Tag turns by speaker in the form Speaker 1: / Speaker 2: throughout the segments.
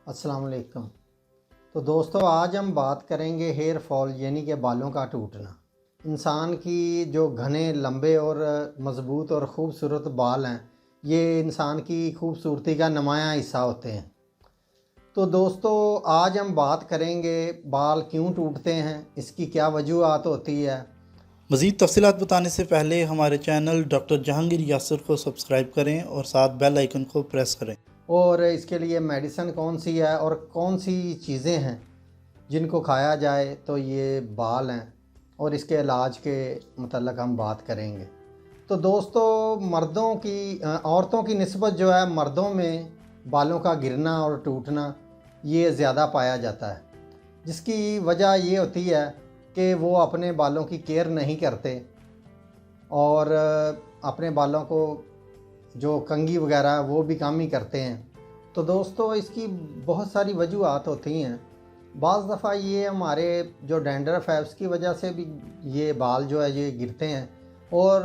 Speaker 1: अस्सलाम वालेकुम। तो दोस्तों, आज हम बात करेंगे हेयर फॉल यानी कि बालों का टूटना। इंसान की जो घने लंबे और मज़बूत और ख़ूबसूरत बाल हैं, ये इंसान की खूबसूरती का नुमायाँ हिस्सा होते हैं। तो दोस्तों, आज हम बात करेंगे बाल क्यों टूटते हैं, इसकी क्या वजूहात होती है।
Speaker 2: मज़ीद तफ़सीलात बताने से पहले हमारे चैनल डॉक्टर जहांगीर यासर को सब्सक्राइब करें और साथ बेल आइकन को प्रेस करें।
Speaker 1: और इसके लिए मेडिसिन कौन सी है और कौन सी चीज़ें हैं जिनको खाया जाए तो ये बाल हैं, और इसके इलाज के मतलब हम बात करेंगे। तो दोस्तों, औरतों की निस्बत जो है, मर्दों में बालों का गिरना और टूटना ये ज़्यादा पाया जाता है, जिसकी वजह ये होती है कि वो अपने बालों की केयर नहीं करते और अपने बालों को जो कंघी वगैरह वो भी कम ही करते हैं। तो दोस्तों, इसकी बहुत सारी वजूहात होती हैं। बाज़ दफ़ा ये हमारे जो डैंड्रफ है उसकी वजह से भी ये बाल जो है ये गिरते हैं, और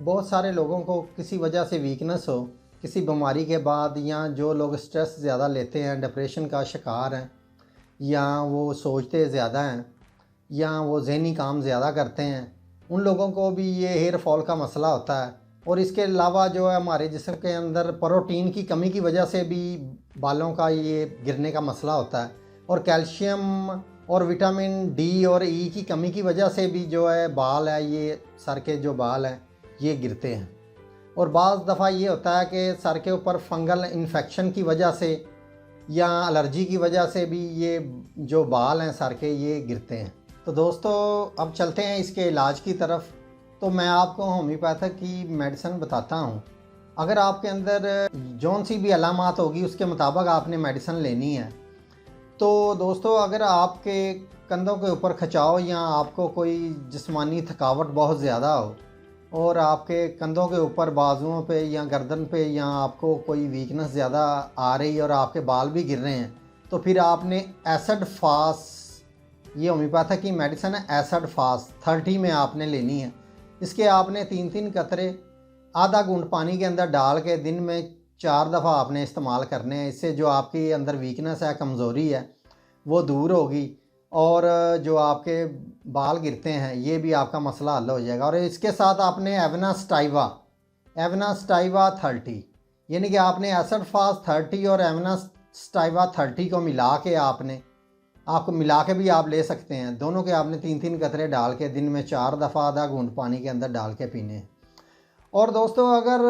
Speaker 1: बहुत सारे लोगों को किसी वजह से वीकनेस हो, किसी बीमारी के बाद, या जो लोग स्ट्रेस ज़्यादा लेते हैं, डिप्रेशन का शिकार हैं, या वो सोचते ज़्यादा हैं, या वो ज़हनी काम ज़्यादा करते हैं, उन लोगों को भी ये हेयर फॉल का मसला होता है। और इसके अलावा जो है हमारे जिस्म के अंदर प्रोटीन की कमी की वजह से भी बालों का ये गिरने का मसला होता है, और कैल्शियम और विटामिन डी और ई की कमी की वजह से भी जो है बाल है, ये सर के जो बाल हैं ये गिरते हैं। और बाज़ दफ़ा ये होता है कि सर के ऊपर फंगल इन्फेक्शन की वजह से या एलर्जी की वजह से भी ये जो बाल हैं सर के ये गिरते हैं। तो दोस्तों, अब चलते हैं इसके इलाज की तरफ। तो मैं आपको होम्योपैथिक की मेडिसिन बताता हूँ। अगर आपके अंदर जौन सी भी अलामात होगी उसके मुताबिक आपने मेडिसिन लेनी है। तो दोस्तों, अगर आपके कंधों के ऊपर खिंचाव या आपको कोई जिस्मानी थकावट बहुत ज़्यादा हो, और आपके कंधों के ऊपर बाजुओं पे या गर्दन पे या आपको कोई वीकनेस ज़्यादा आ रही है और आपके बाल भी गिर रहे हैं, तो फिर आपने एसिड फास, ये होम्योपैथिक की मेडिसिन है, एसिड फास 30 में आपने लेनी है। इसके आपने 3-3 कतरे आधा घूंट पानी के अंदर डाल के दिन में 4 दफ़ा आपने इस्तेमाल करने हैं। इससे जो आपके अंदर वीकनेस है, कमज़ोरी है, वो दूर होगी, और जो आपके बाल गिरते हैं ये भी आपका मसला हल हो जाएगा। और इसके साथ आपने एवना स्टाइवा 30, यानी कि आपने एसिड फास 30 और एवना स्टाइवा 30 को आपको मिला के भी आप ले सकते हैं। दोनों के आपने 3-3 कतरे डाल के दिन में 4 दफ़ा आधा घूंट पानी के अंदर डाल के पीने हैं। और दोस्तों, अगर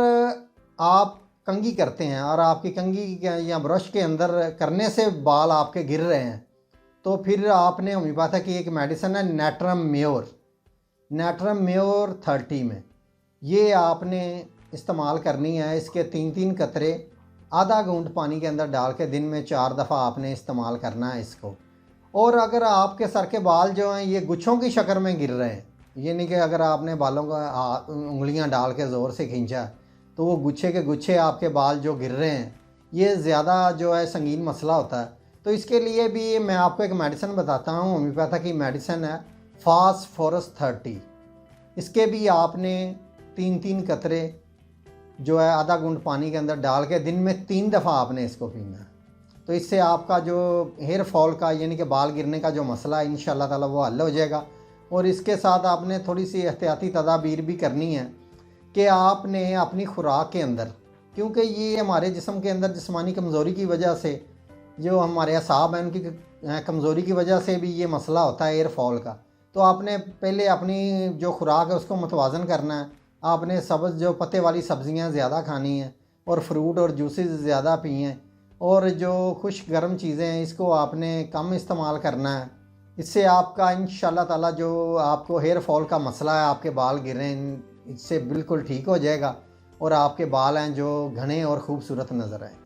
Speaker 1: आप कंघी करते हैं और आपकी कंघी या ब्रश के अंदर करने से बाल आपके गिर रहे हैं, तो फिर आपने होम्योपैथिक की एक मेडिसिन है नेट्रम म्योर 30 में, ये आपने इस्तेमाल करनी है। इसके 3-3 कतरे आधा घूंट पानी के अंदर डाल के दिन में 4 दफ़ा आपने इस्तेमाल करना है इसको। और अगर आपके सर के बाल जो हैं ये गुच्छों की शक्ल में गिर रहे हैं, ये नहीं कि अगर आपने बालों का उंगलियां डाल के ज़ोर से खींचा तो वो गुच्छे के गुच्छे आपके बाल जो गिर रहे हैं, ये ज़्यादा जो है संगीन मसला होता है। तो इसके लिए भी मैं आपको एक मेडिसिन बताता हूँ। होम्योपैथिक की मेडिसिन है फास्फोरस 30। इसके भी आपने 3-3 कतरे जो है आधा घूंट पानी के अंदर डाल के दिन में 3 दफ़ा आपने इसको पीना है। तो इससे आपका जो हेयर फॉल का यानी कि बाल गिरने का जो मसला है इंशाल्लाह ताला वो हल हो जाएगा। और इसके साथ आपने थोड़ी सी एहतियाती तदाबीर भी करनी है कि आपने अपनी खुराक के अंदर, क्योंकि ये हमारे जिस्म के अंदर जिस्मानी कमज़ोरी की वजह से, जो हमारे असाब हैं उनकी कमज़ोरी की वजह से भी ये मसला होता है हेयर फॉल का। तो आपने पहले अपनी जो खुराक है उसको मुतवाज़न करना है। आपने सब्ज़ जो पत्ते वाली सब्ज़ियाँ ज़्यादा खानी हैं, और फ्रूट और जूसेस ज़्यादा पिए, और जो खुश्क गर्म चीज़ें हैं इसको आपने कम इस्तेमाल करना है। इससे आपका इंशाल्लाह ताला जो आपको हेयर फॉल का मसला है, आपके बाल गिर रहे हैं, इससे बिल्कुल ठीक हो जाएगा, और आपके बाल हैं जो घने और ख़ूबसूरत नज़र आए।